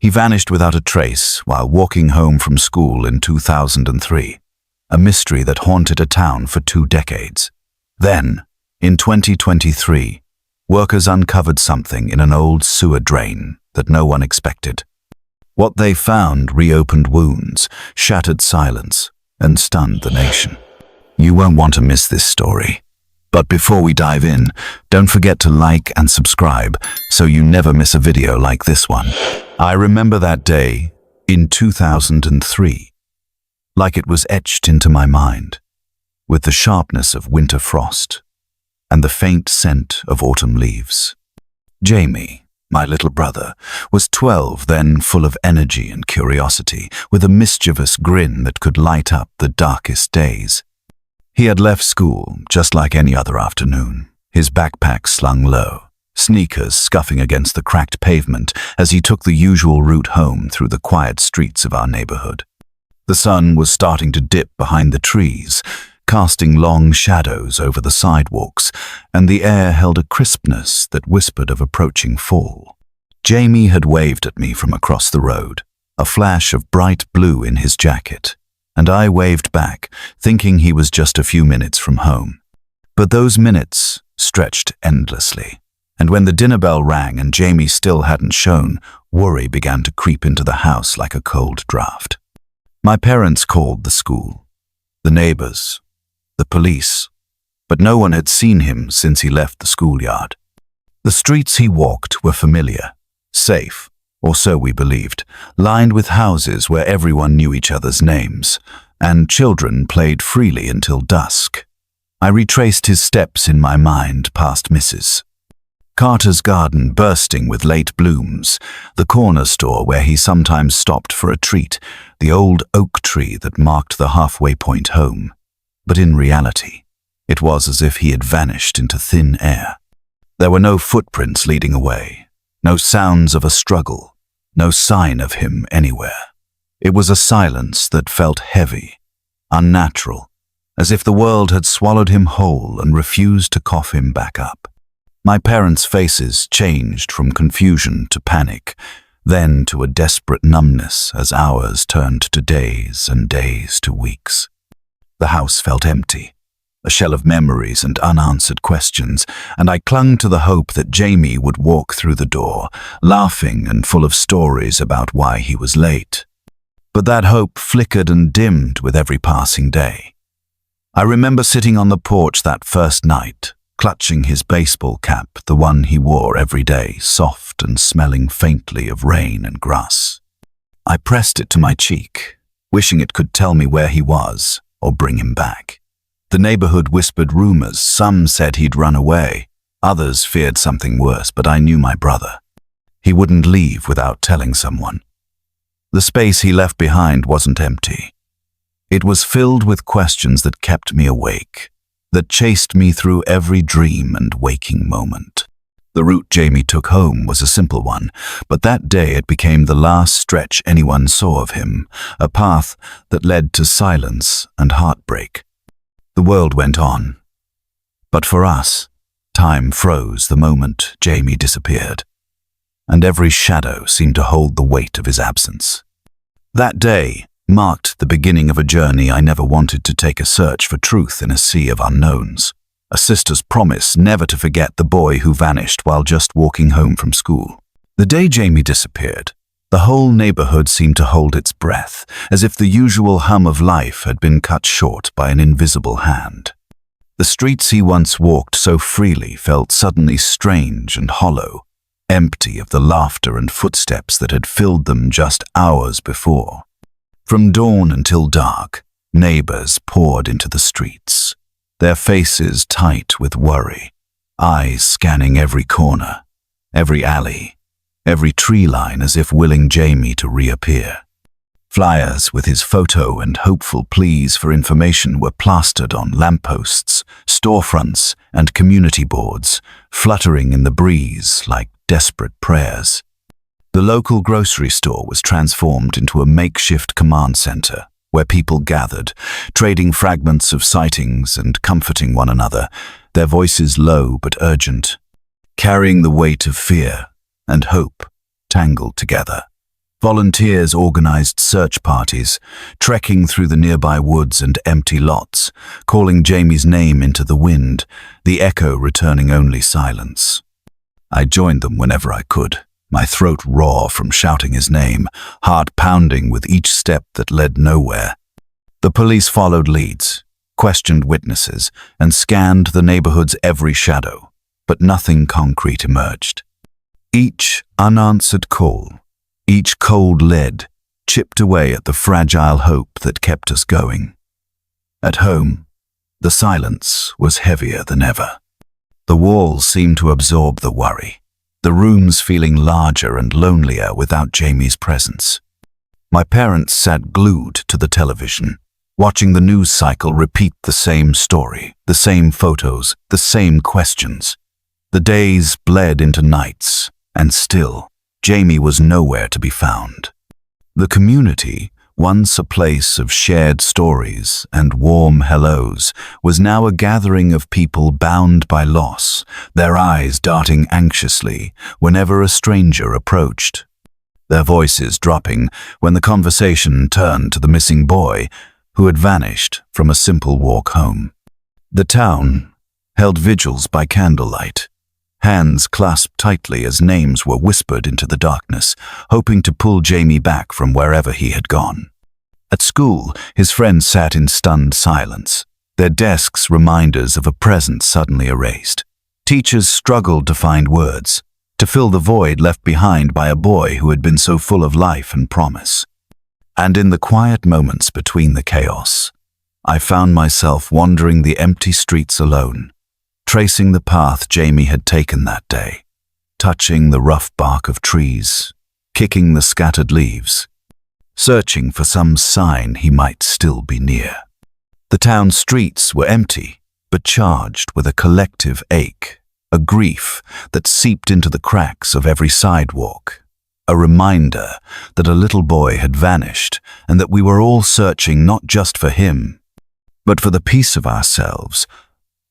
He vanished without a trace while walking home from school in 2003, a mystery that haunted a town for 2 decades. Then, in 2023, workers uncovered something in an old sewer drain that no one expected. What they found reopened wounds, shattered silence, and stunned the nation. You won't want to miss this story. But before we dive in, don't forget to like and subscribe so you never miss a video like this one. I remember that day in 2003, like it was etched into my mind, with the sharpness of winter frost and the faint scent of autumn leaves. Jamie, my little brother, was 12 then, full of energy and curiosity, with a mischievous grin that could light up the darkest days. He had left school just like any other afternoon, his backpack slung low, sneakers scuffing against the cracked pavement as he took the usual route home through the quiet streets of our neighborhood. The sun was starting to dip behind the trees, casting long shadows over the sidewalks, and the air held a crispness that whispered of approaching fall. Jamie had waved at me from across the road, a flash of bright blue in his jacket, and I waved back, thinking he was just a few minutes from home. But those minutes stretched endlessly, and when the dinner bell rang and Jamie still hadn't shown, worry began to creep into the house like a cold draft. My parents called the school, the neighbors, the police, but no one had seen him since he left the schoolyard. The streets he walked were familiar, safe, or so we believed, lined with houses where everyone knew each other's names, and children played freely until dusk. I retraced his steps in my mind past Mrs. Carter's garden bursting with late blooms, the corner store where he sometimes stopped for a treat, the old oak tree that marked the halfway point home. But in reality, it was as if he had vanished into thin air. There were no footprints leading away, no sounds of a struggle, no sign of him anywhere. It was a silence that felt heavy, unnatural, as if the world had swallowed him whole and refused to cough him back up. My parents' faces changed from confusion to panic, then to a desperate numbness as hours turned to days and days to weeks. The house felt empty, a shell of memories and unanswered questions, and I clung to the hope that Jamie would walk through the door, laughing and full of stories about why he was late. But that hope flickered and dimmed with every passing day. I remember sitting on the porch that first night, clutching his baseball cap, the one he wore every day, soft and smelling faintly of rain and grass. I pressed it to my cheek, wishing it could tell me where he was or bring him back. The neighborhood whispered rumors. Some said he'd run away. Others feared something worse, but I knew my brother. He wouldn't leave without telling someone. The space he left behind wasn't empty. It was filled with questions that kept me awake, that chased me through every dream and waking moment. The route Jamie took home was a simple one, but that day it became the last stretch anyone saw of him, a path that led to silence and heartbreak. The world went on. But for us, time froze the moment Jamie disappeared, and every shadow seemed to hold the weight of his absence. That day marked the beginning of a journey I never wanted to take, a search for truth in a sea of unknowns, a sister's promise never to forget the boy who vanished while just walking home from school. The day Jamie disappeared, the whole neighborhood seemed to hold its breath, as if the usual hum of life had been cut short by an invisible hand. The streets he once walked so freely felt suddenly strange and hollow, empty of the laughter and footsteps that had filled them just hours before. From dawn until dark, neighbors poured into the streets, their faces tight with worry, eyes scanning every corner, every alley, every tree line, as if willing Jamie to reappear. Flyers with his photo and hopeful pleas for information were plastered on lampposts, storefronts, and community boards, fluttering in the breeze like desperate prayers. The local grocery store was transformed into a makeshift command center where people gathered, trading fragments of sightings and comforting one another, their voices low but urgent, carrying the weight of fear and hope tangled together. Volunteers organized search parties, trekking through the nearby woods and empty lots, calling Jamie's name into the wind, the echo returning only silence. I joined them whenever I could, my throat raw from shouting his name, heart pounding with each step that led nowhere. The police followed leads, questioned witnesses, and scanned the neighborhood's every shadow, but nothing concrete emerged. Each unanswered call, each cold lead, chipped away at the fragile hope that kept us going. At home, the silence was heavier than ever. The walls seemed to absorb the worry, the rooms feeling larger and lonelier without Jamie's presence. My parents sat glued to the television, watching the news cycle repeat the same story, the same photos, the same questions. The days bled into nights, and still, Jamie was nowhere to be found. The community, once a place of shared stories and warm hellos, was now a gathering of people bound by loss, their eyes darting anxiously whenever a stranger approached. Their voices dropping when the conversation turned to the missing boy who had vanished from a simple walk home. The town held vigils by candlelight, hands clasped tightly as names were whispered into the darkness, hoping to pull Jamie back from wherever he had gone. At school, his friends sat in stunned silence, their desks reminders of a present suddenly erased. Teachers struggled to find words, to fill the void left behind by a boy who had been so full of life and promise. And in the quiet moments between the chaos, I found myself wandering the empty streets alone, tracing the path Jamie had taken that day, touching the rough bark of trees, kicking the scattered leaves, searching for some sign he might still be near. The town streets were empty, but charged with a collective ache, a grief that seeped into the cracks of every sidewalk, a reminder that a little boy had vanished and that we were all searching not just for him, but for the piece of ourselves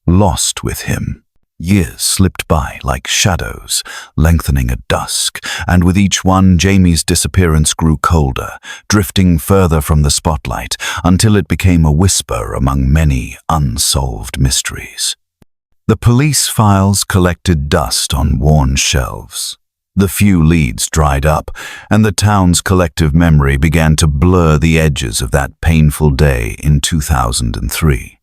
lost with him. Years slipped by like shadows, lengthening at dusk, and with each one Jamie's disappearance grew colder, drifting further from the spotlight until it became a whisper among many unsolved mysteries. The police files collected dust on worn shelves. The few leads dried up, and the town's collective memory began to blur the edges of that painful day in 2003.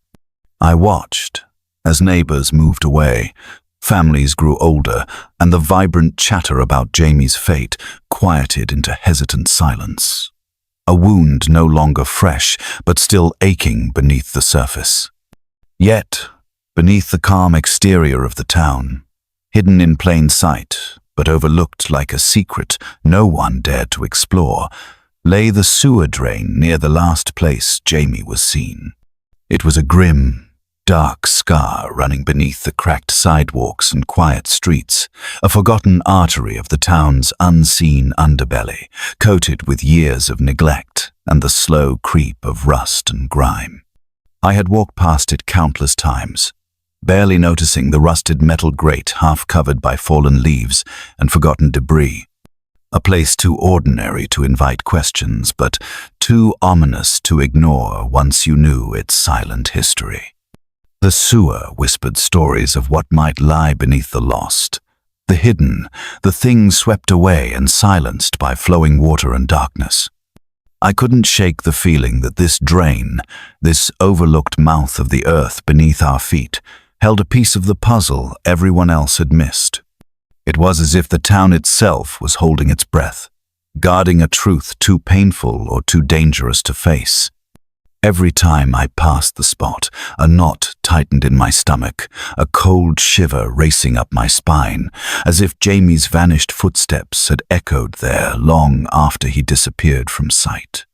I watched as neighbors moved away, families grew older, and the vibrant chatter about Jamie's fate quieted into hesitant silence. A wound no longer fresh, but still aching beneath the surface. Yet, beneath the calm exterior of the town, hidden in plain sight, but overlooked like a secret no one dared to explore, lay the sewer drain near the last place Jamie was seen. It was a grim, dark scar running beneath the cracked sidewalks and quiet streets, a forgotten artery of the town's unseen underbelly, coated with years of neglect and the slow creep of rust and grime. I had walked past it countless times, barely noticing the rusted metal grate half covered by fallen leaves and forgotten debris, a place too ordinary to invite questions, but too ominous to ignore once you knew its silent history. The sewer whispered stories of what might lie beneath the lost, the hidden, the things swept away and silenced by flowing water and darkness. I couldn't shake the feeling that this drain, this overlooked mouth of the earth beneath our feet, held a piece of the puzzle everyone else had missed. It was as if the town itself was holding its breath, guarding a truth too painful or too dangerous to face. Every time I passed the spot, a knot tightened in my stomach, a cold shiver racing up my spine, as if Jamie's vanished footsteps had echoed there long after he disappeared from sight.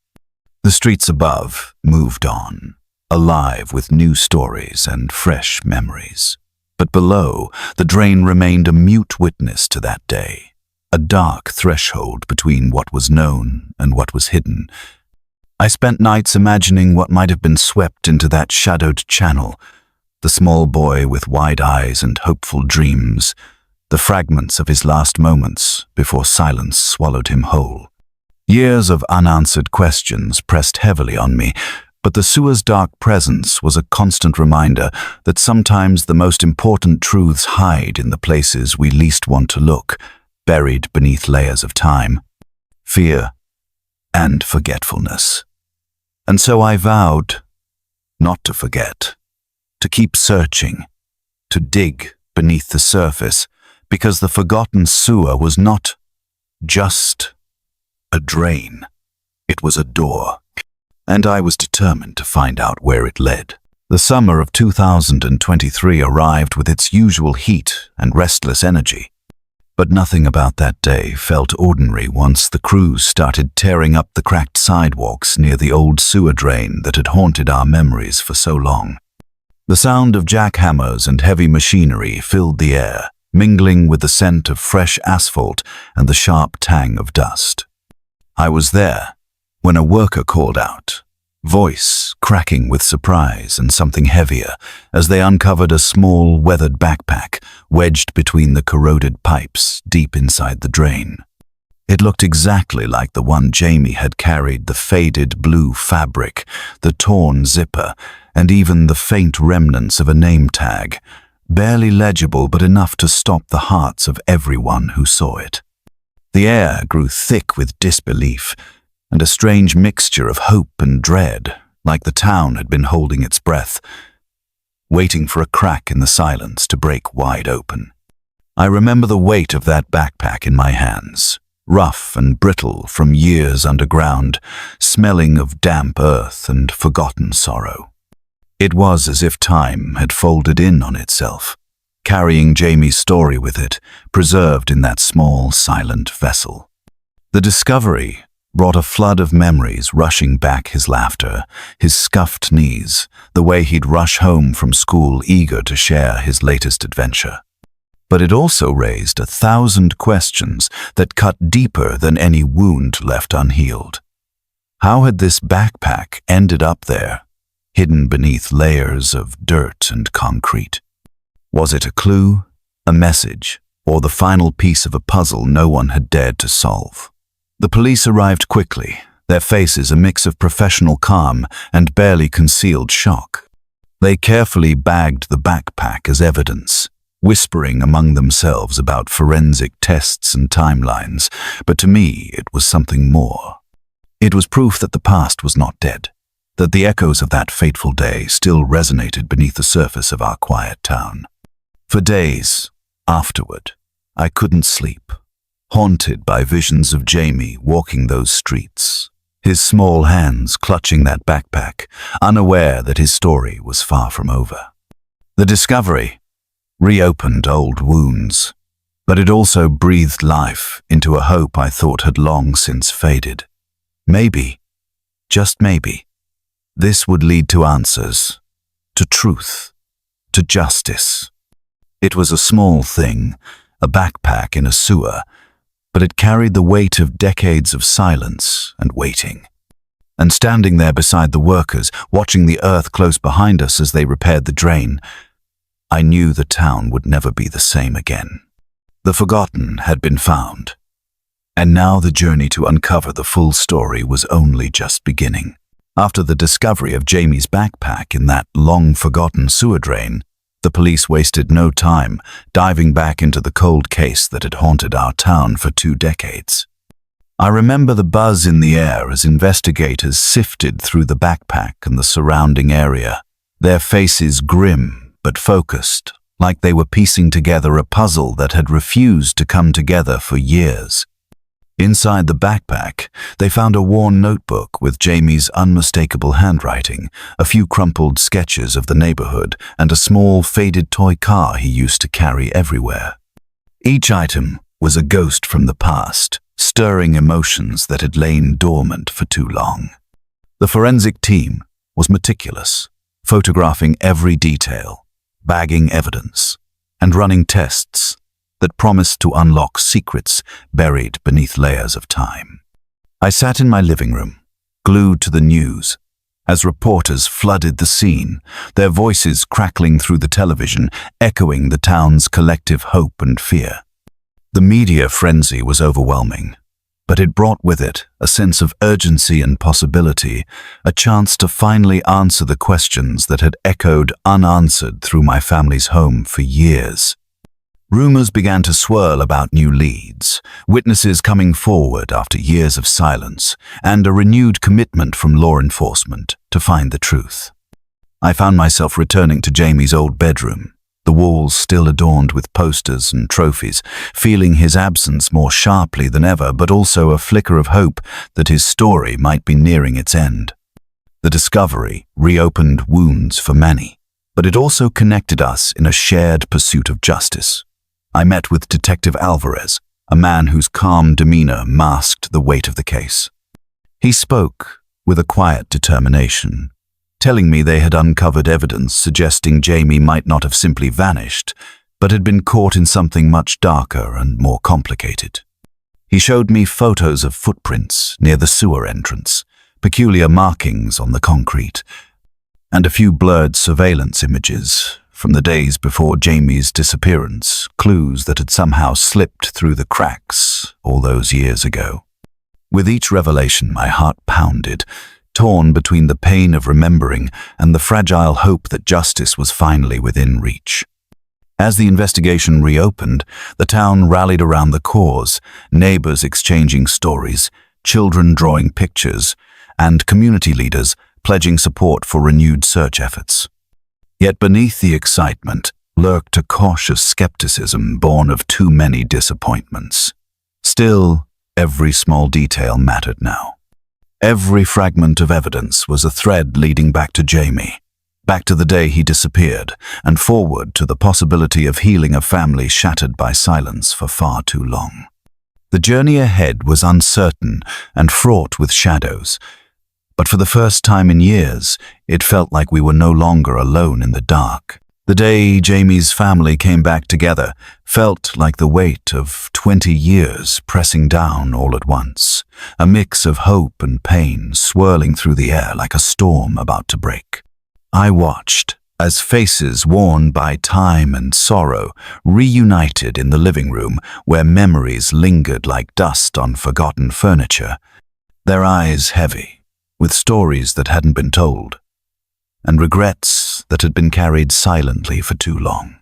The streets above moved on, alive with new stories and fresh memories. But below, the drain remained a mute witness to that day, a dark threshold between what was known and what was hidden. I spent nights imagining what might have been swept into that shadowed channel, the small boy with wide eyes and hopeful dreams, the fragments of his last moments before silence swallowed him whole. Years of unanswered questions pressed heavily on me, but the sewer's dark presence was a constant reminder that sometimes the most important truths hide in the places we least want to look, buried beneath layers of time, fear, and forgetfulness. And so I vowed not to forget, to keep searching, to dig beneath the surface, because the forgotten sewer was not just a drain. It was a door, and I was determined to find out where it led. The summer of 2023 arrived with its usual heat and restless energy. But nothing about that day felt ordinary once the crews started tearing up the cracked sidewalks near the old sewer drain that had haunted our memories for so long. The sound of jackhammers and heavy machinery filled the air, mingling with the scent of fresh asphalt and the sharp tang of dust. I was there when a worker called out, voice cracking with surprise and something heavier, as they uncovered a small, weathered backpack wedged between the corroded pipes deep inside the drain. It looked exactly like the one Jamie had carried, the faded blue fabric, the torn zipper, and even the faint remnants of a name tag, barely legible but enough to stop the hearts of everyone who saw it. The air grew thick with disbelief, and a strange mixture of hope and dread, like the town had been holding its breath, waiting for a crack in the silence to break wide open. I remember the weight of that backpack in my hands, rough and brittle from years underground, smelling of damp earth and forgotten sorrow. It was as if time had folded in on itself, carrying Jamie's story with it, preserved in that small, silent vessel. The discovery brought a flood of memories rushing back: his laughter, his scuffed knees, the way he'd rush home from school eager to share his latest adventure. But it also raised 1,000 questions that cut deeper than any wound left unhealed. How had this backpack ended up there, hidden beneath layers of dirt and concrete? Was it a clue, a message, or the final piece of a puzzle no one had dared to solve? The police arrived quickly, their faces a mix of professional calm and barely concealed shock. They carefully bagged the backpack as evidence, whispering among themselves about forensic tests and timelines, but to me it was something more. It was proof that the past was not dead, that the echoes of that fateful day still resonated beneath the surface of our quiet town. For days afterward, I couldn't sleep, haunted by visions of Jamie walking those streets, his small hands clutching that backpack, unaware that his story was far from over. The discovery reopened old wounds, but it also breathed life into a hope I thought had long since faded. Maybe, just maybe, this would lead to answers, to truth, to justice. It was a small thing, a backpack in a sewer, but it carried the weight of decades of silence and waiting. And standing there beside the workers, watching the earth close behind us as they repaired the drain, I knew the town would never be the same again. The forgotten had been found, and now the journey to uncover the full story was only just beginning. After the discovery of Jamie's backpack in that long-forgotten sewer drain, the police wasted no time diving back into the cold case that had haunted our town for 2 decades. I remember the buzz in the air as investigators sifted through the backpack and the surrounding area, their faces grim but focused, like they were piecing together a puzzle that had refused to come together for years. Inside the backpack, they found a worn notebook with Jamie's unmistakable handwriting, a few crumpled sketches of the neighborhood, and a small, faded toy car he used to carry everywhere. Each item was a ghost from the past, stirring emotions that had lain dormant for too long. The forensic team was meticulous, photographing every detail, bagging evidence, and running tests that promised to unlock secrets buried beneath layers of time. I sat in my living room, glued to the news, as reporters flooded the scene, their voices crackling through the television, echoing the town's collective hope and fear. The media frenzy was overwhelming. but it brought with it a sense of urgency and possibility, a chance to finally answer the questions that had echoed unanswered through my family's home for years. Rumors began to swirl about new leads, witnesses coming forward after years of silence, and a renewed commitment from law enforcement to find the truth. I found myself returning to Jamie's old bedroom, the walls still adorned with posters and trophies, feeling his absence more sharply than ever, but also a flicker of hope that his story might be nearing its end. The discovery reopened wounds for many, but it also connected us in a shared pursuit of justice. I met with Detective Alvarez, a man whose calm demeanor masked the weight of the case. He spoke with a quiet determination, telling me they had uncovered evidence suggesting Jamie might not have simply vanished, but had been caught in something much darker and more complicated. He showed me photos of footprints near the sewer entrance, peculiar markings on the concrete, and a few blurred surveillance images from the days before Jamie's disappearance, clues that had somehow slipped through the cracks all those years ago. With each revelation, my heart pounded, torn between the pain of remembering and the fragile hope that justice was finally within reach. As the investigation reopened, the town rallied around the cause, neighbors exchanging stories, children drawing pictures, and community leaders pledging support for renewed search efforts. Yet beneath the excitement lurked a cautious skepticism born of too many disappointments. Still, every small detail mattered now. Every fragment of evidence was a thread leading back to Jamie, back to the day he disappeared, and forward to the possibility of healing a family shattered by silence for far too long. The journey ahead was uncertain and fraught with shadows, but for the first time in years, it felt like we were no longer alone in the dark. The day Jamie's family came back together felt like the weight of 20 years pressing down all at once, a mix of hope and pain swirling through the air like a storm about to break. I watched as faces worn by time and sorrow reunited in the living room where memories lingered like dust on forgotten furniture, their eyes heavy with stories that hadn't been told, and regrets that had been carried silently for too long.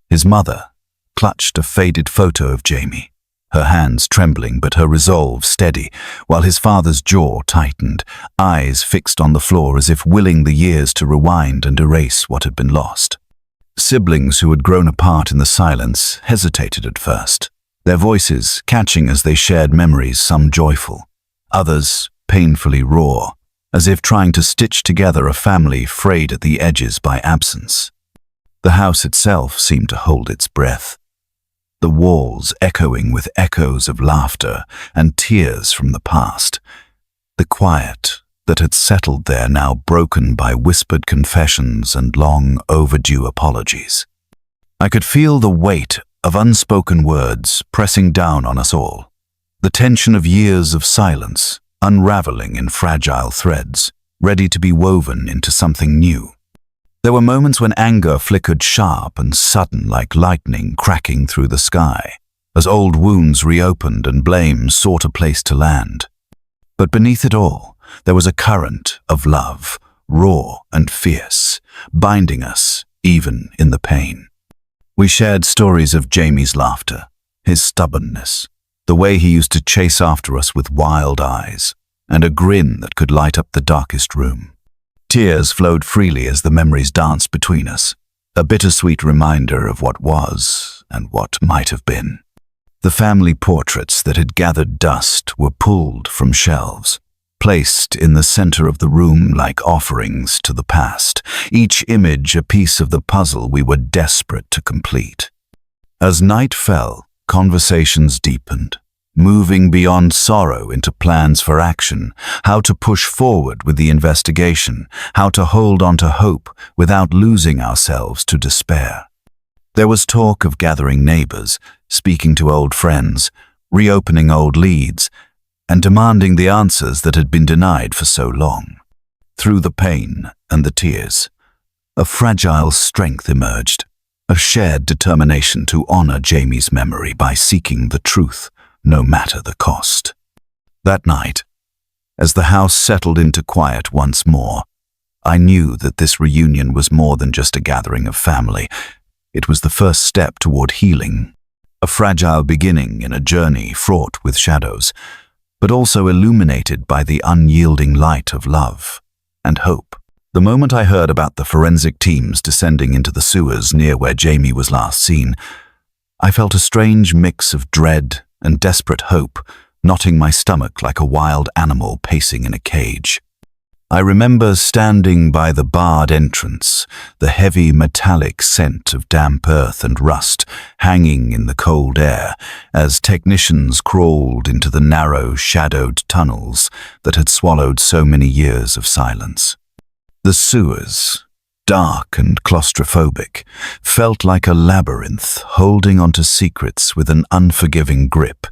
His mother clutched a faded photo of Jamie, her hands trembling but her resolve steady, while his father's jaw tightened, eyes fixed on the floor as if willing the years to rewind and erase what had been lost. Siblings who had grown apart in the silence hesitated at first, their voices catching as they shared memories, some joyful, others painfully raw, as if trying to stitch together a family frayed at the edges by absence. The house itself seemed to hold its breath, the walls echoing with echoes of laughter and tears from the past, the quiet that had settled there now broken by whispered confessions and long overdue apologies. I could feel the weight of unspoken words pressing down on us all, the tension of years of silence unraveling in fragile threads, ready to be woven into something new. There were moments when anger flickered sharp and sudden like lightning cracking through the sky, as old wounds reopened and blame sought a place to land. But beneath it all, there was a current of love, raw and fierce, binding us even in the pain. We shared stories of Jamie's laughter, his stubbornness, the way he used to chase after us with wild eyes, and a grin that could light up the darkest room. Tears flowed freely as the memories danced between us, a bittersweet reminder of what was and what might have been. The family portraits that had gathered dust were pulled from shelves, placed in the center of the room like offerings to the past, each image a piece of the puzzle we were desperate to complete. As night fell, conversations deepened, moving beyond sorrow into plans for action, how to push forward with the investigation, how to hold on to hope without losing ourselves to despair. There was talk of gathering neighbors, speaking to old friends, reopening old leads, and demanding the answers that had been denied for so long. Through the pain and the tears, a fragile strength emerged, a shared determination to honor Jamie's memory by seeking the truth, no matter the cost. That night, as the house settled into quiet once more, I knew that this reunion was more than just a gathering of family. It was the first step toward healing, a fragile beginning in a journey fraught with shadows, but also illuminated by the unyielding light of love and hope. The moment I heard about the forensic teams descending into the sewers near where Jamie was last seen, I felt a strange mix of dread and desperate hope knotting my stomach like a wild animal pacing in a cage. I remember standing by the barred entrance, the heavy metallic scent of damp earth and rust hanging in the cold air as technicians crawled into the narrow, shadowed tunnels that had swallowed so many years of silence. The sewers, dark and claustrophobic, felt like a labyrinth holding onto secrets with an unforgiving grip,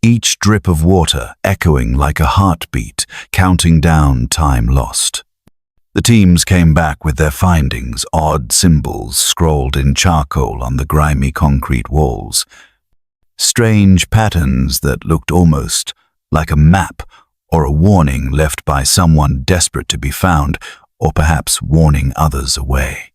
each drip of water echoing like a heartbeat, counting down time lost. The teams came back with their findings, odd symbols scrawled in charcoal on the grimy concrete walls. Strange patterns that looked almost like a map or a warning left by someone desperate to be found, or perhaps warning others away.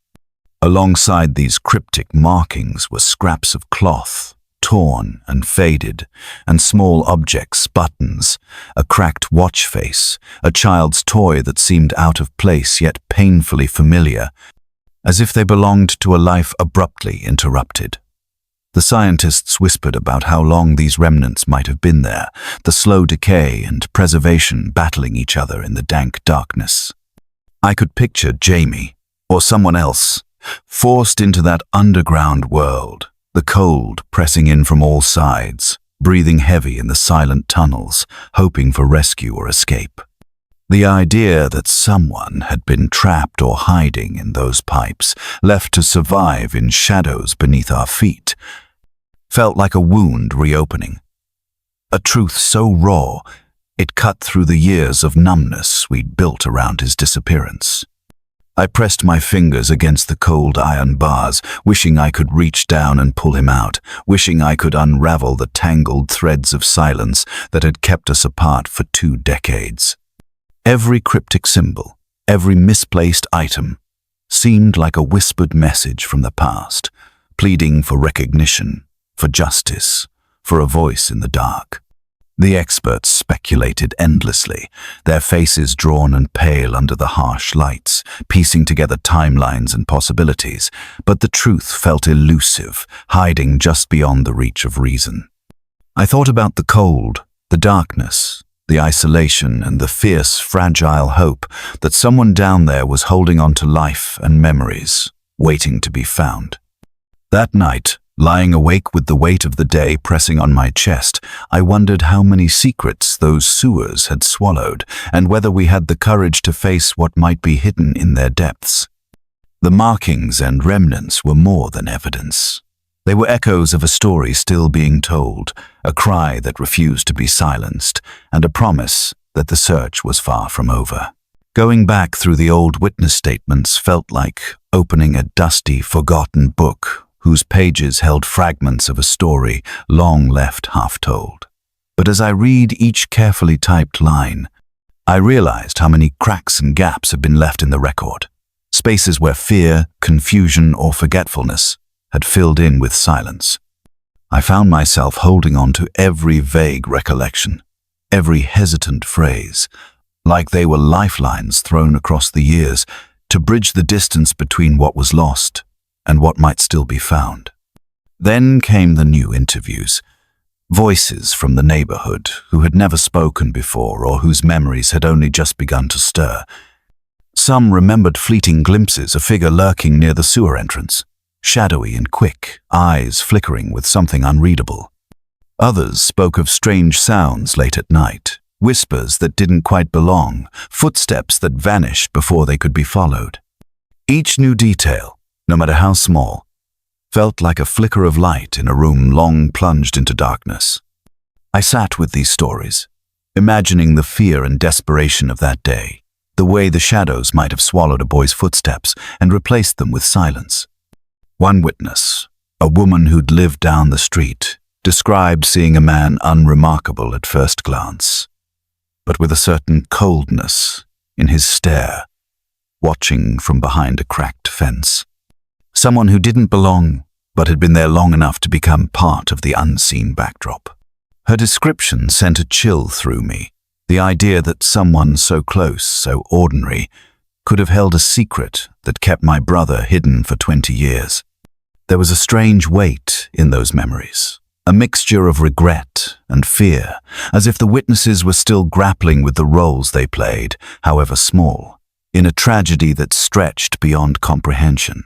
Alongside these cryptic markings were scraps of cloth, torn and faded, and small objects, buttons, a cracked watch face, a child's toy that seemed out of place yet painfully familiar, as if they belonged to a life abruptly interrupted. The scientists whispered about how long these remnants might have been there, the slow decay and preservation battling each other in the dank darkness. I could picture Jamie, or someone else, forced into that underground world, the cold pressing in from all sides, breathing heavy in the silent tunnels, hoping for rescue or escape. The idea that someone had been trapped or hiding in those pipes, left to survive in shadows beneath our feet, felt like a wound reopening. A truth so raw, it cut through the years of numbness we'd built around his disappearance. I pressed my fingers against the cold iron bars, wishing I could reach down and pull him out, wishing I could unravel the tangled threads of silence that had kept us apart for 2 decades. Every cryptic symbol, every misplaced item, seemed like a whispered message from the past, pleading for recognition, for justice, for a voice in the dark. The experts speculated endlessly, their faces drawn and pale under the harsh lights, piecing together timelines and possibilities, but the truth felt elusive, hiding just beyond the reach of reason. I thought about the cold, the darkness, the isolation, and the fierce, fragile hope that someone down there was holding on to life and memories, waiting to be found. That night, lying awake with the weight of the day pressing on my chest, I wondered how many secrets those sewers had swallowed, and whether we had the courage to face what might be hidden in their depths. The markings and remnants were more than evidence. They were echoes of a story still being told, a cry that refused to be silenced, and a promise that the search was far from over. Going back through the old witness statements felt like opening a dusty, forgotten book whose pages held fragments of a story long left half-told. But as I read each carefully typed line, I realized how many cracks and gaps had been left in the record, spaces where fear, confusion, or forgetfulness had filled in with silence. I found myself holding on to every vague recollection, every hesitant phrase, like they were lifelines thrown across the years to bridge the distance between what was lost and what might still be found. Then came the new interviews, voices from the neighborhood who had never spoken before or whose memories had only just begun to stir. Some remembered fleeting glimpses, a figure lurking near the sewer entrance, shadowy and quick, eyes flickering with something unreadable. Others spoke of strange sounds late at night, whispers that didn't quite belong, footsteps that vanished before they could be followed. Each new detail, no matter how small, felt like a flicker of light in a room long plunged into darkness. I sat with these stories, imagining the fear and desperation of that day, the way the shadows might have swallowed a boy's footsteps and replaced them with silence. One witness, a woman who'd lived down the street, described seeing a man unremarkable at first glance, but with a certain coldness in his stare, watching from behind a cracked fence. Someone who didn't belong, but had been there long enough to become part of the unseen backdrop. Her description sent a chill through me, the idea that someone so close, so ordinary, could have held a secret that kept my brother hidden for 20 years. There was a strange weight in those memories, a mixture of regret and fear, as if the witnesses were still grappling with the roles they played, however small, in a tragedy that stretched beyond comprehension.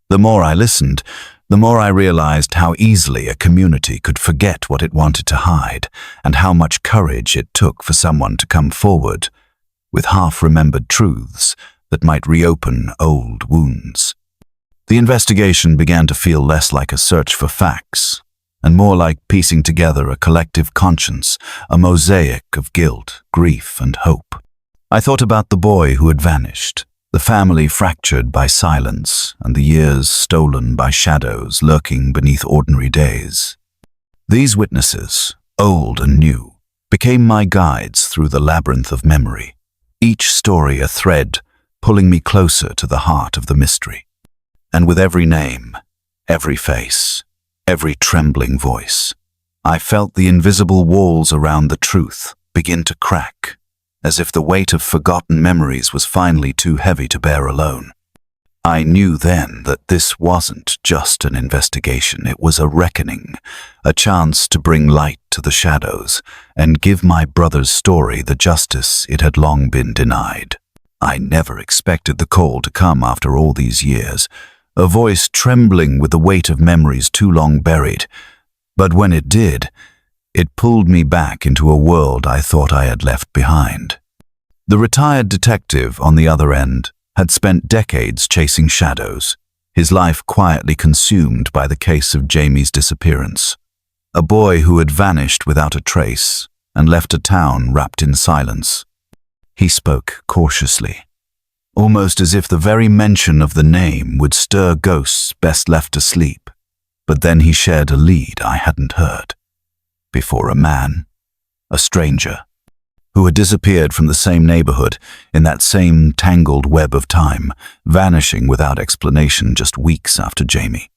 The more I listened, the more I realized how easily a community could forget what it wanted to hide, and how much courage it took for someone to come forward with half-remembered truths that might reopen old wounds. The investigation began to feel less like a search for facts, and more like piecing together a collective conscience, a mosaic of guilt, grief, and hope. I thought about the boy who had vanished, the family fractured by silence, and the years stolen by shadows lurking beneath ordinary days. These witnesses, old and new, became my guides through the labyrinth of memory, each story a thread pulling me closer to the heart of the mystery. And with every name, every face, every trembling voice, I felt the invisible walls around the truth begin to crack, as if the weight of forgotten memories was finally too heavy to bear alone. I knew then that this wasn't just an investigation, it was a reckoning, a chance to bring light to the shadows and give my brother's story the justice it had long been denied. I never expected the call to come after all these years, a voice trembling with the weight of memories too long buried. But when it did, it pulled me back into a world I thought I had left behind. The retired detective on the other end had spent decades chasing shadows, his life quietly consumed by the case of Jamie's disappearance. A boy who had vanished without a trace and left a town wrapped in silence. He spoke cautiously, almost as if the very mention of the name would stir ghosts best left asleep. But then he shared a lead I hadn't heard before: a man, a stranger, who had disappeared from the same neighborhood in that same tangled web of time, vanishing without explanation just weeks after Jamie.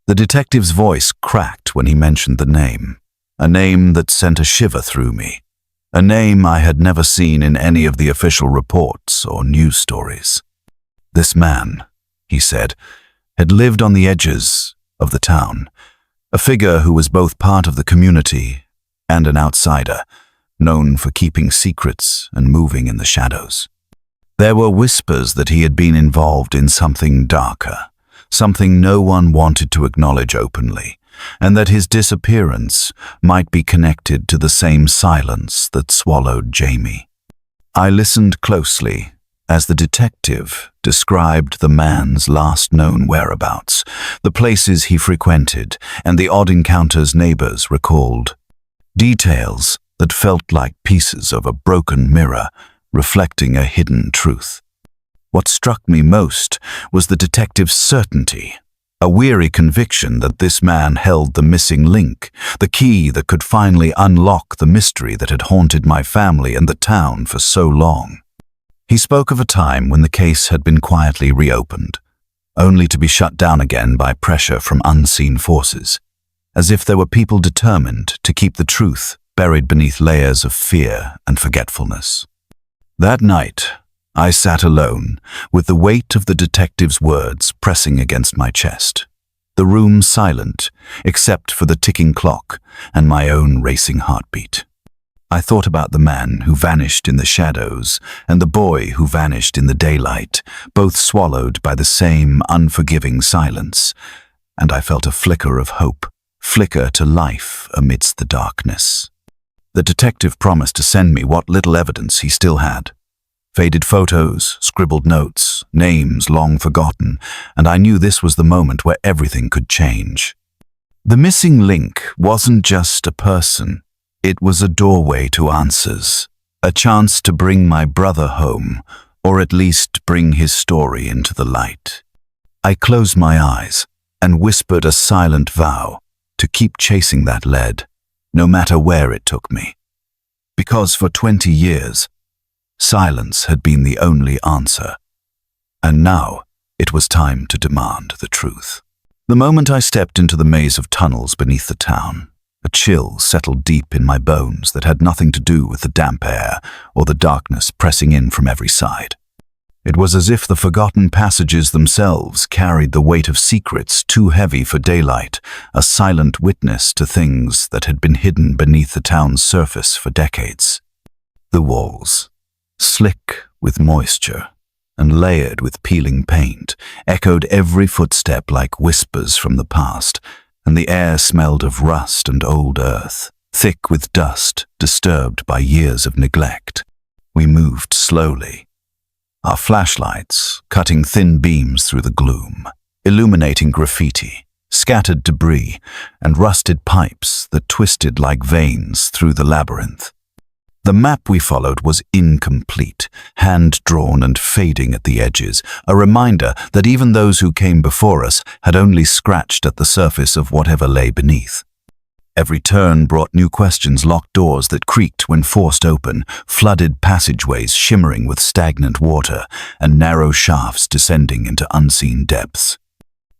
The detective's voice cracked when he mentioned the name, a name that sent a shiver through me. A name I had never seen in any of the official reports or news stories. This man, he said, had lived on the edges of the town, a figure who was both part of the community and an outsider, known for keeping secrets and moving in the shadows. There were whispers that he had been involved in something darker, something no one wanted to acknowledge openly, and that his disappearance might be connected to the same silence that swallowed Jamie. I listened closely as the detective described the man's last known whereabouts, the places he frequented, and the odd encounters neighbors recalled. Details that felt like pieces of a broken mirror reflecting a hidden truth. What struck me most was the detective's certainty, a weary conviction that this man held the missing link, the key that could finally unlock the mystery that had haunted my family and the town for so long. He spoke of a time when the case had been quietly reopened, only to be shut down again by pressure from unseen forces, as if there were people determined to keep the truth buried beneath layers of fear and forgetfulness. That night, I sat alone, with the weight of the detective's words pressing against my chest, the room silent, except for the ticking clock and my own racing heartbeat. I thought about the man who vanished in the shadows and the boy who vanished in the daylight, both swallowed by the same unforgiving silence, and I felt a flicker of hope, flicker to life amidst the darkness. The detective promised to send me what little evidence he still had. Faded photos, scribbled notes, names long forgotten, and I knew this was the moment where everything could change. The missing link wasn't just a person, it was a doorway to answers, a chance to bring my brother home, or at least bring his story into the light. I closed my eyes and whispered a silent vow to keep chasing that lead, no matter where it took me. Because for 20 years, silence had been the only answer. And now, it was time to demand the truth. The moment I stepped into the maze of tunnels beneath the town, a chill settled deep in my bones that had nothing to do with the damp air or the darkness pressing in from every side. It was as if the forgotten passages themselves carried the weight of secrets too heavy for daylight, a silent witness to things that had been hidden beneath the town's surface for decades. The walls, slick with moisture and layered with peeling paint, echoed every footstep like whispers from the past, and the air smelled of rust and old earth, thick with dust disturbed by years of neglect. We moved slowly, our flashlights cutting thin beams through the gloom, illuminating graffiti, scattered debris, and rusted pipes that twisted like veins through the labyrinth. The map we followed was incomplete, hand-drawn and fading at the edges, a reminder that even those who came before us had only scratched at the surface of whatever lay beneath. Every turn brought new questions, locked doors that creaked when forced open, flooded passageways shimmering with stagnant water, and narrow shafts descending into unseen depths.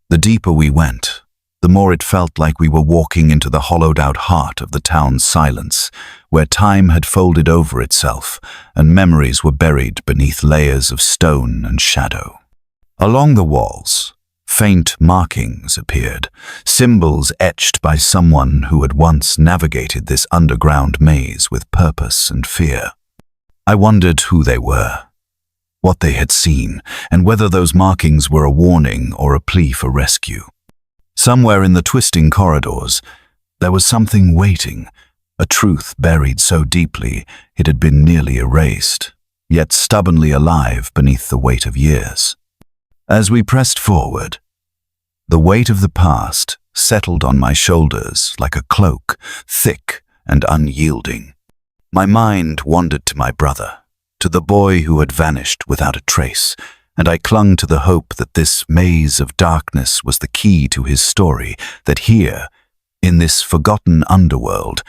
The deeper we went, the more it felt like we were walking into the hollowed-out heart of the town's silence, where time had folded over itself and memories were buried beneath layers of stone and shadow. Along the walls, faint markings appeared, symbols etched by someone who had once navigated this underground maze with purpose and fear. I wondered who they were, what they had seen, and whether those markings were a warning or a plea for rescue. Somewhere in the twisting corridors, there was something waiting, a truth buried so deeply it had been nearly erased, yet stubbornly alive beneath the weight of years. As we pressed forward, the weight of the past settled on my shoulders like a cloak, thick and unyielding. My mind wandered to my brother, to the boy who had vanished without a trace, and I clung to the hope that this maze of darkness was the key to his story, that here, in this forgotten underworld,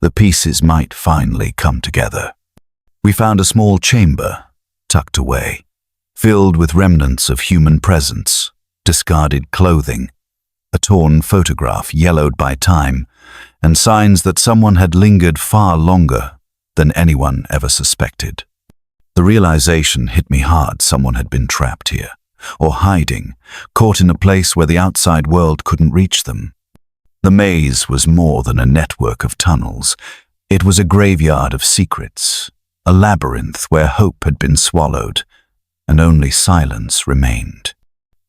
the pieces might finally come together. We found a small chamber, tucked away, filled with remnants of human presence, discarded clothing, a torn photograph yellowed by time, and signs that someone had lingered far longer than anyone ever suspected. The realization hit me hard. Someone had been trapped here, or hiding, caught in a place where the outside world couldn't reach them. The maze was more than a network of tunnels. It was a graveyard of secrets, a labyrinth where hope had been swallowed, and only silence remained.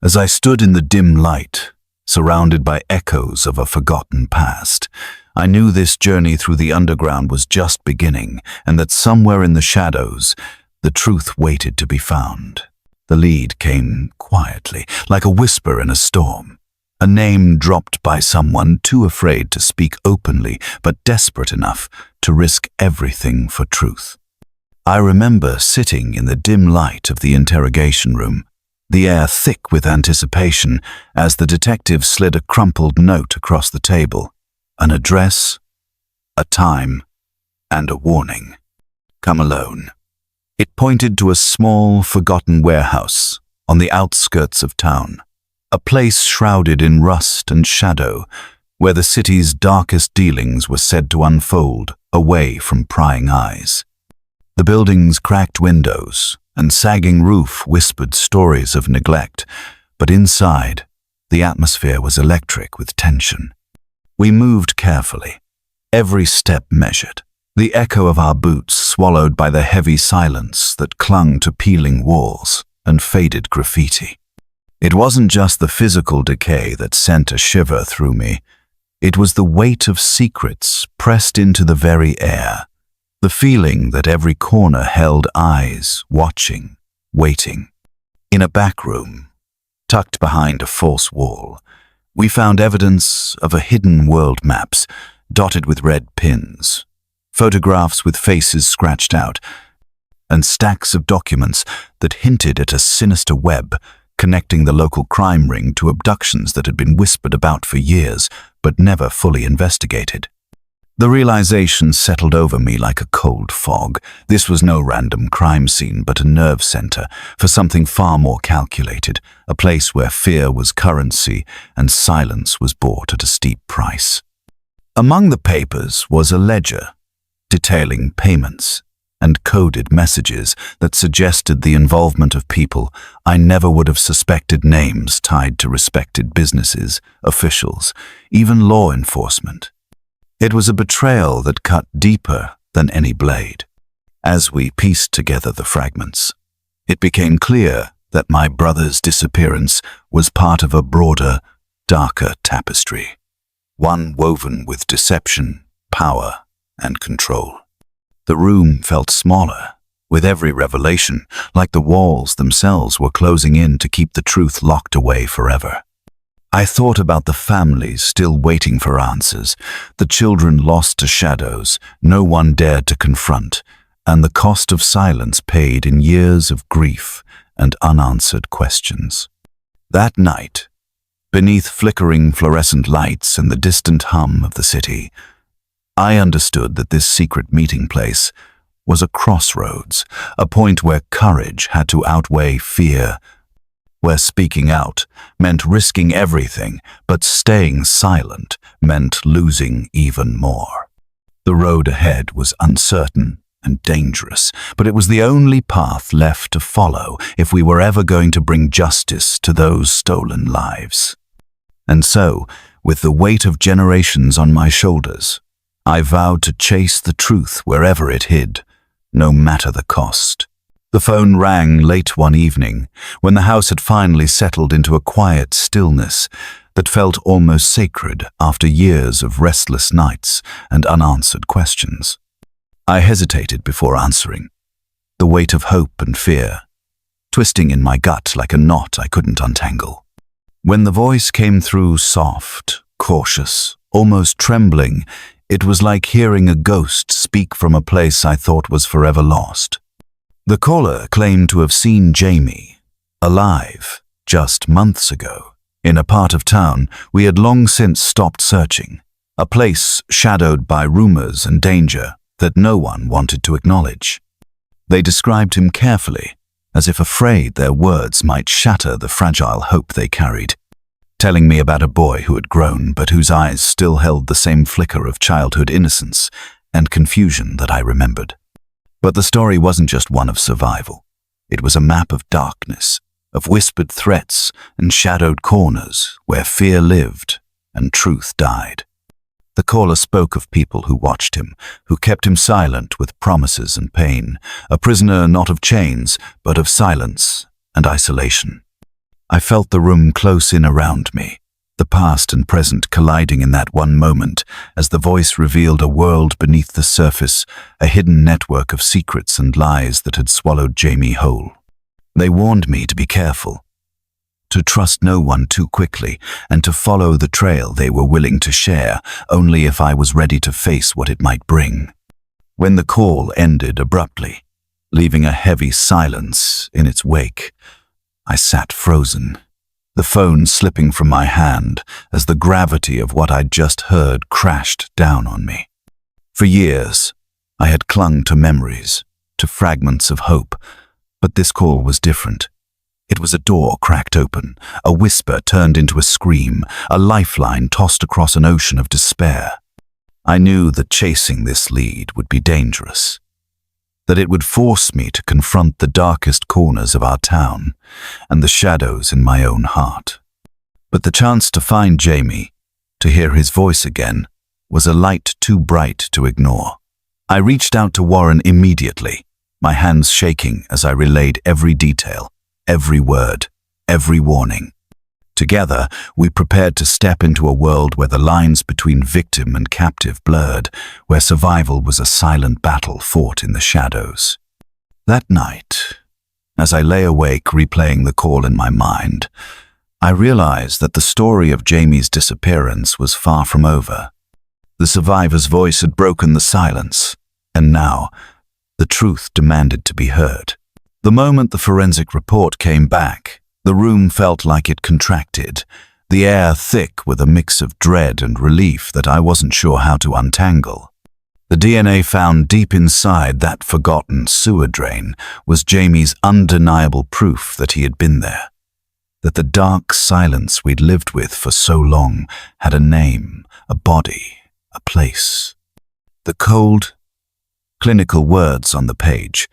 As I stood in the dim light, surrounded by echoes of a forgotten past, I knew this journey through the underground was just beginning, and that somewhere in the shadows, the truth waited to be found. The lead came quietly, like a whisper in a storm, a name dropped by someone too afraid to speak openly, but desperate enough to risk everything for truth. I remember sitting in the dim light of the interrogation room, the air thick with anticipation, as the detective slid a crumpled note across the table, an address, a time, and a warning. Come alone. It pointed to a small, forgotten warehouse on the outskirts of town, a place shrouded in rust and shadow, where the city's darkest dealings were said to unfold away from prying eyes. The building's cracked windows and sagging roof whispered stories of neglect, but inside, the atmosphere was electric with tension. We moved carefully, every step measured, the echo of our boots swallowed by the heavy silence that clung to peeling walls and faded graffiti. It wasn't just the physical decay that sent a shiver through me. It was the weight of secrets pressed into the very air, the feeling that every corner held eyes, watching, waiting. In a back room, tucked behind a false wall, we found evidence of a hidden world maps dotted with red pins, photographs with faces scratched out, and stacks of documents that hinted at a sinister web connecting the local crime ring to abductions that had been whispered about for years but never fully investigated. The realization settled over me like a cold fog. This was no random crime scene, but a nerve center for something far more calculated, a place where fear was currency and silence was bought at a steep price. Among the papers was a ledger detailing payments and coded messages that suggested the involvement of people I never would have suspected, names tied to respected businesses, officials, even law enforcement. It was a betrayal that cut deeper than any blade. As we pieced together the fragments, it became clear that my brother's disappearance was part of a broader, darker tapestry, one woven with deception, power, and control. The room felt smaller, with every revelation, like the walls themselves were closing in to keep the truth locked away forever. I thought about the families still waiting for answers, the children lost to shadows no one dared to confront, and the cost of silence paid in years of grief and unanswered questions. That night, beneath flickering fluorescent lights and the distant hum of the city, I understood that this secret meeting place was a crossroads, a point where courage had to outweigh fear, where speaking out meant risking everything, but staying silent meant losing even more. The road ahead was uncertain and dangerous, but it was the only path left to follow if we were ever going to bring justice to those stolen lives. And so, with the weight of generations on my shoulders, I vowed to chase the truth wherever it hid, no matter the cost. The phone rang late one evening, when the house had finally settled into a quiet stillness that felt almost sacred after years of restless nights and unanswered questions. I hesitated before answering, the weight of hope and fear twisting in my gut like a knot I couldn't untangle. When the voice came through soft, cautious, almost trembling, it was like hearing a ghost speak from a place I thought was forever lost. The caller claimed to have seen Jamie, alive, just months ago, in a part of town we had long since stopped searching, a place shadowed by rumors and danger that no one wanted to acknowledge. They described him carefully, as if afraid their words might shatter the fragile hope they carried, telling me about a boy who had grown but whose eyes still held the same flicker of childhood innocence and confusion that I remembered. But the story wasn't just one of survival. It was a map of darkness, of whispered threats and shadowed corners where fear lived and truth died. The caller spoke of people who watched him, who kept him silent with promises and pain, a prisoner not of chains, but of silence and isolation. I felt the room close in around me, the past and present colliding in that one moment as the voice revealed a world beneath the surface, a hidden network of secrets and lies that had swallowed Jamie whole. They warned me to be careful, to trust no one too quickly, and to follow the trail they were willing to share only if I was ready to face what it might bring. When the call ended abruptly, leaving a heavy silence in its wake, I sat frozen, the phone slipping from my hand as the gravity of what I'd just heard crashed down on me. For years, I had clung to memories, to fragments of hope, but this call was different. It was a door cracked open, a whisper turned into a scream, a lifeline tossed across an ocean of despair. I knew that chasing this lead would be dangerous, that it would force me to confront the darkest corners of our town and the shadows in my own heart. But the chance to find Jamie, to hear his voice again, was a light too bright to ignore. I reached out to Warren immediately, my hands shaking as I relayed every detail, every word, every warning. Together, we prepared to step into a world where the lines between victim and captive blurred, where survival was a silent battle fought in the shadows. That night, as I lay awake replaying the call in my mind, I realized that the story of Jamie's disappearance was far from over. The survivor's voice had broken the silence, and now, the truth demanded to be heard. The moment the forensic report came back, the room felt like it contracted, the air thick with a mix of dread and relief that I wasn't sure how to untangle. The DNA found deep inside that forgotten sewer drain was Jamie's undeniable proof that he had been there, that the dark silence we'd lived with for so long had a name, a body, a place. The cold, clinical words on the page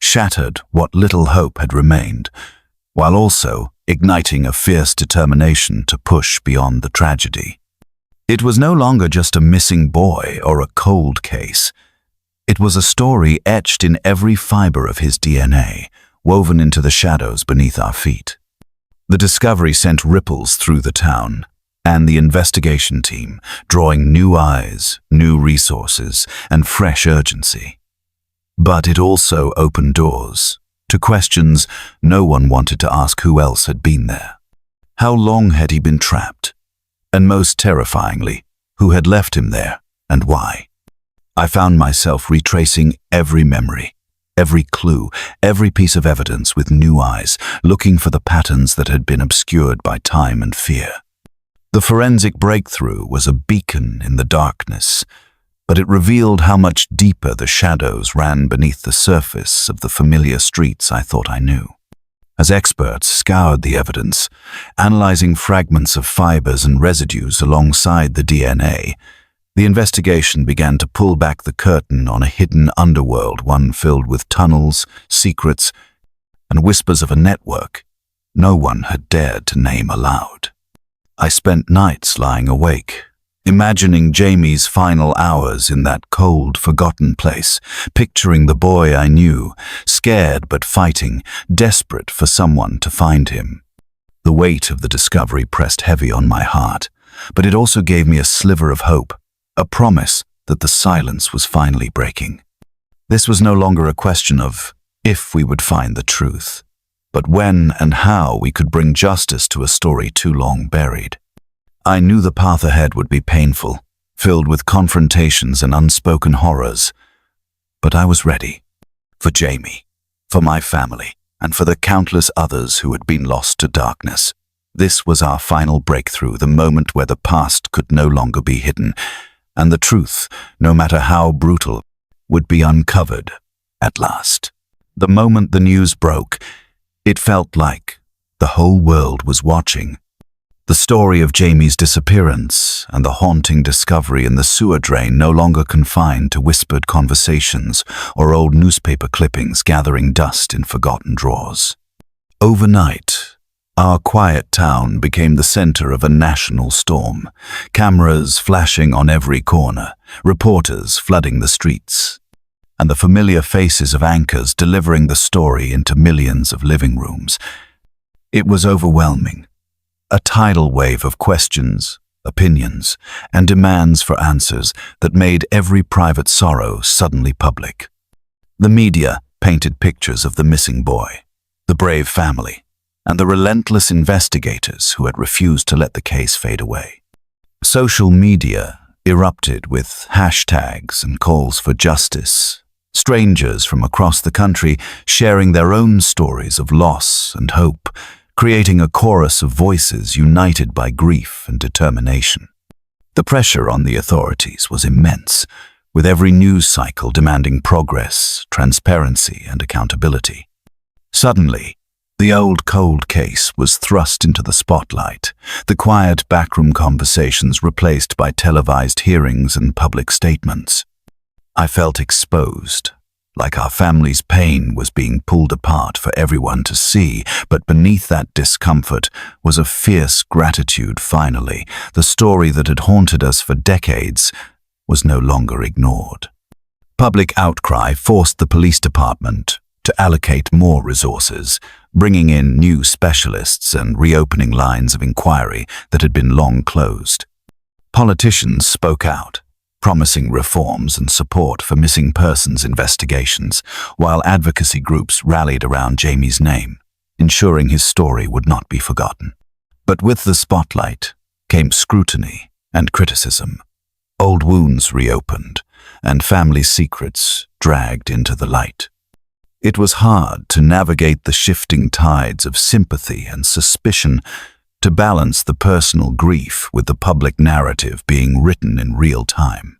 shattered what little hope had remained, while also igniting a fierce determination to push beyond the tragedy. It was no longer just a missing boy or a cold case. It was a story etched in every fiber of his DNA, woven into the shadows beneath our feet. The discovery sent ripples through the town, and the investigation team, drawing new eyes, new resources, and fresh urgency. But it also opened doors to questions no one wanted to ask who else had been there. How long had he been trapped? And most terrifyingly, who had left him there and why? I found myself retracing every memory, every clue, every piece of evidence with new eyes, looking for the patterns that had been obscured by time and fear. The forensic breakthrough was a beacon in the darkness, but it revealed how much deeper the shadows ran beneath the surface of the familiar streets I thought I knew. As experts scoured the evidence, analyzing fragments of fibers and residues alongside the DNA, the investigation began to pull back the curtain on a hidden underworld, one filled with tunnels, secrets, and whispers of a network no one had dared to name aloud. I spent nights lying awake, imagining Jamie's final hours in that cold, forgotten place, picturing the boy I knew, scared but fighting, desperate for someone to find him. The weight of the discovery pressed heavy on my heart, but it also gave me a sliver of hope, a promise that the silence was finally breaking. This was no longer a question of if we would find the truth, but when and how we could bring justice to a story too long buried. I knew the path ahead would be painful, filled with confrontations and unspoken horrors, but I was ready. For Jamie, for my family, and for the countless others who had been lost to darkness. This was our final breakthrough, the moment where the past could no longer be hidden, and the truth, no matter how brutal, would be uncovered at last. The moment the news broke, it felt like the whole world was watching. The story of Jamie's disappearance and the haunting discovery in the sewer drain no longer confined to whispered conversations or old newspaper clippings gathering dust in forgotten drawers. Overnight, our quiet town became the center of a national storm, cameras flashing on every corner, reporters flooding the streets, and the familiar faces of anchors delivering the story into millions of living rooms. It was overwhelming. A tidal wave of questions, opinions, and demands for answers that made every private sorrow suddenly public. The media painted pictures of the missing boy, the brave family, and the relentless investigators who had refused to let the case fade away. Social media erupted with hashtags and calls for justice, strangers from across the country sharing their own stories of loss and hope, creating a chorus of voices united by grief and determination. The pressure on the authorities was immense, with every news cycle demanding progress, transparency, and accountability. Suddenly, the old cold case was thrust into the spotlight, the quiet backroom conversations replaced by televised hearings and public statements. I felt exposed, like our family's pain was being pulled apart for everyone to see, but beneath that discomfort was a fierce gratitude finally. The story that had haunted us for decades was no longer ignored. Public outcry forced the police department to allocate more resources, bringing in new specialists and reopening lines of inquiry that had been long closed. Politicians spoke out, promising reforms and support for missing persons investigations, while advocacy groups rallied around Jamie's name, ensuring his story would not be forgotten. But with the spotlight came scrutiny and criticism. Old wounds reopened, and family secrets dragged into the light. It was hard to navigate the shifting tides of sympathy and suspicion, to balance the personal grief with the public narrative being written in real time.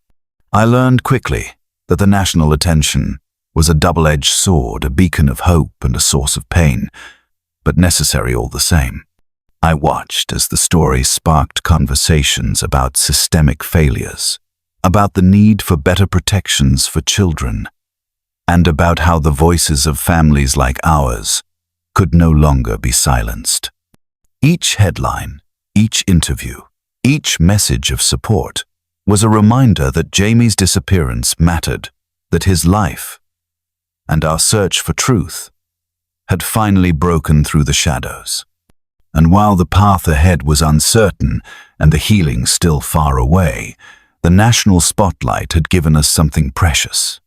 I learned quickly that the national attention was a double-edged sword, a beacon of hope and a source of pain, but necessary all the same. I watched as the story sparked conversations about systemic failures, about the need for better protections for children, and about how the voices of families like ours could no longer be silenced. Each headline, each interview, each message of support was a reminder that Jamie's disappearance mattered, that his life and our search for truth had finally broken through the shadows. And while the path ahead was uncertain and the healing still far away, the national spotlight had given us something precious.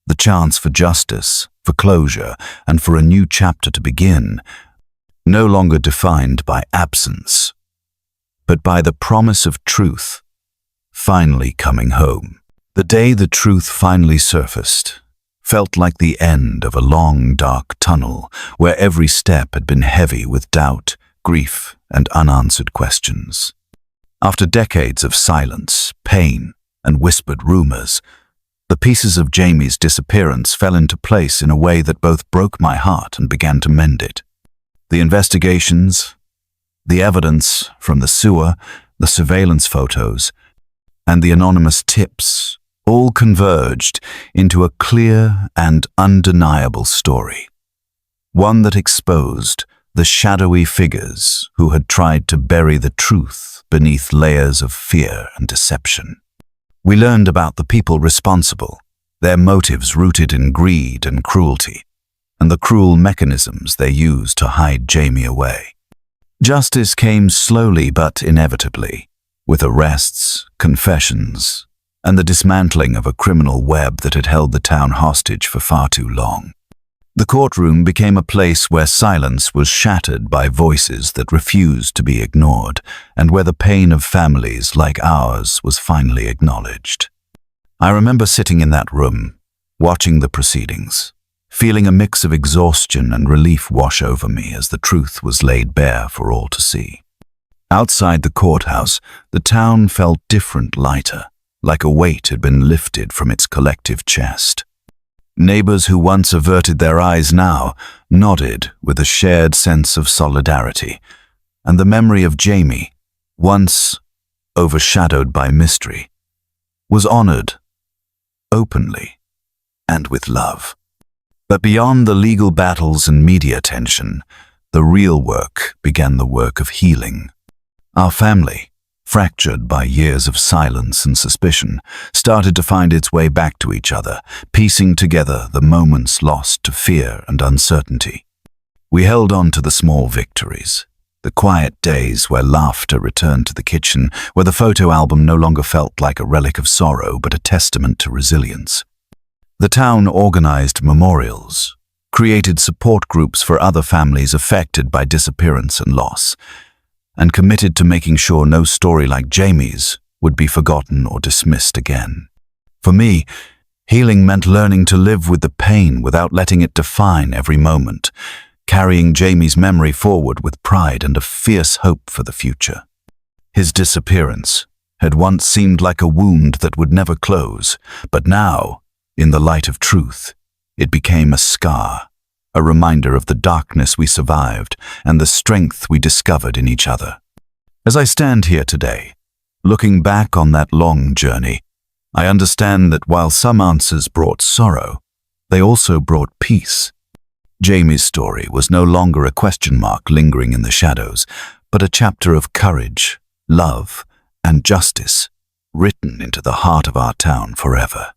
The chance for justice, for closure, and for a new chapter to begin, no longer defined by absence, but by the promise of truth finally coming home. The day the truth finally surfaced felt like the end of a long, dark tunnel where every step had been heavy with doubt, grief, and unanswered questions. After decades of silence, pain, and whispered rumors, the pieces of Jamie's disappearance fell into place in a way that both broke my heart and began to mend it. The investigations, the evidence from the sewer, the surveillance photos, and the anonymous tips all converged into a clear and undeniable story. One that exposed the shadowy figures who had tried to bury the truth beneath layers of fear and deception. We learned about the people responsible, their motives rooted in greed and cruelty, and the cruel mechanisms they used to hide Jamie away. Justice came slowly but inevitably, with arrests, confessions, and the dismantling of a criminal web that had held the town hostage for far too long. The courtroom became a place where silence was shattered by voices that refused to be ignored, and where the pain of families like ours was finally acknowledged. I remember sitting in that room, watching the proceedings, feeling a mix of exhaustion and relief wash over me as the truth was laid bare for all to see. Outside the courthouse, the town felt different, lighter, like a weight had been lifted from its collective chest. Neighbors who once averted their eyes now nodded with a shared sense of solidarity, and the memory of Jamie, once overshadowed by mystery, was honored openly and with love. But beyond the legal battles and media tension, the real work began, the work of healing. Our family, fractured by years of silence and suspicion, started to find its way back to each other, piecing together the moments lost to fear and uncertainty. We held on to the small victories, the quiet days where laughter returned to the kitchen, where the photo album no longer felt like a relic of sorrow but a testament to resilience. The town organized memorials, created support groups for other families affected by disappearance and loss, and committed to making sure no story like Jamie's would be forgotten or dismissed again. For me, healing meant learning to live with the pain without letting it define every moment, carrying Jamie's memory forward with pride and a fierce hope for the future. His disappearance had once seemed like a wound that would never close, but now, in the light of truth, it became a scar, a reminder of the darkness we survived and the strength we discovered in each other. As I stand here today, looking back on that long journey, I understand that while some answers brought sorrow, they also brought peace. Jamie's story was no longer a question mark lingering in the shadows, but a chapter of courage, love, and justice written into the heart of our town forever.